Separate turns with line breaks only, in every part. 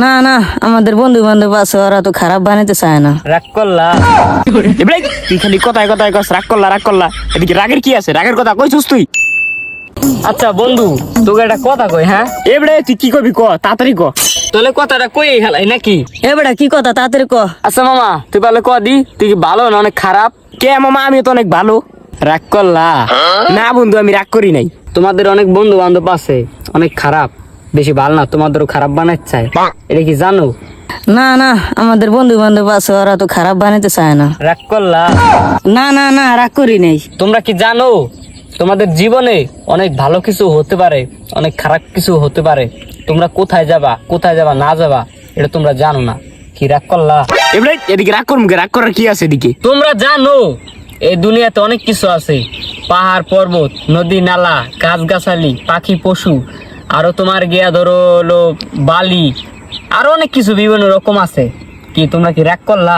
না না, আমাদের বন্ধু বান্ধব আছে, ওরা তো খারাপ বানাইতে চায় না।
রাগ করলা? এবারে তুই খালি কথায় কথায় কস রাগ করলা রাগ করলা, এদিকে রাগের কি আছে? রাগের কথা কইছস তুই? আচ্ছা বন্ধু, তোকে একটা কথা কই। হ্যাঁ এবারে তুই কি কবি ক, তাড়াতাড়ি ক। তাহলে কথাটা কই হেলাই নাকি?
এ বেটা কি কথা, তাড়াতাড়ি ক।
আচ্ছা মামা, তুই পারলে ক দি, তুই কি ভালো না অনেক খারাপ? কে মামা, আমি তো অনেক ভালো। রাগ করলা? না বন্ধু, আমি রাগ করি নাই। তোমাদের অনেক বন্ধু বান্ধব আছে অনেক খারাপ, বেশি ভালো না, তোমাদেরও খারাপ বানাইতে চায়, এটা কি জানো?
না না, আমাদের বন্ধু বান্ধব আছে, ওরা তো খারাপ বানাইতে চায় না।
রাগ করলা?
না না না, রাগ করি নাই।
তোমরা কি জানো তোমাদের জীবনে অনেক ভালো কিছু হতে পারে, অনেক খারাপ কিছু হতে পারে। তোমরা কোথায় যাবা কোথায় যাবা না যাবা এটা তোমরা জানো না। কি রাগ করলা? এবারে এদিকে রাগ করবো, রাগ করার কি আছে এদিকে? তোমরা জানো এই দুনিয়াতে অনেক কিছু আছে, পাহাড় পর্বত নদী নালা গাছ গাছালি পাখি পশু, আরো তোমার গিয়া ধরো হলো বালি, আরো অনেক কিছু বিভিন্ন রকম আছে। কি তোমরা কি রাগ করলা?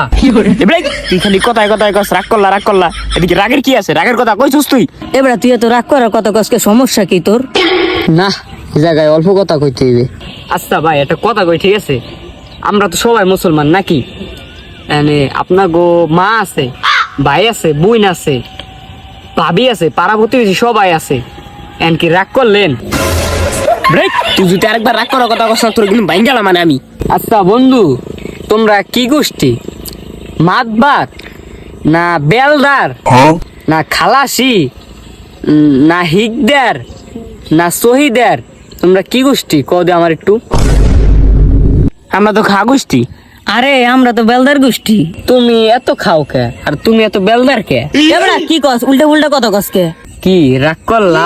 এবারে তুই খালি কথায় কথায় কস রাগ করলা রাগ করলা, এদিকে রাগের কি আছে? রাগের কথা কইছস তুই?
এ বেটা তুই এত রাগ করার কথা কসকে, সমস্যা কি তোর?
না, এই জায়গায় অল্প কথা কইতে হইবে। আচ্ছা ভাই, একটা কথা কই, ঠিক আছে? আমরা তো সবাই মুসলমান নাকি? এনে আপনার গো মা আছে, ভাই আছে, বোন আছে, ভাবি আছে, পাড়া প্রতিবেশী সবাই আছে, এনকি রাগ করলেন? ব্রেক, তুই যদি আরেকবার রাগ করার কথা কস তোর কিন্তু ভাই গেলাম মানে আমি। আচ্ছা বন্ধু, তোমরা কি গোষ্ঠী? মাতবার না বেলদার না খালাসি না হিকদার না শহীদার? তোমরা কি গোষ্ঠী কও দে আমার একটু। আমরা তো খা গোষ্ঠী।
আরে আমরা তো বেলদার গোষ্ঠী।
তুমি এত খাও কে আর তুমি এত বেলদার কে?
এ বেটা কি কস, উল্টা উল্টা কথা কসকে।
কি রাগ করলা?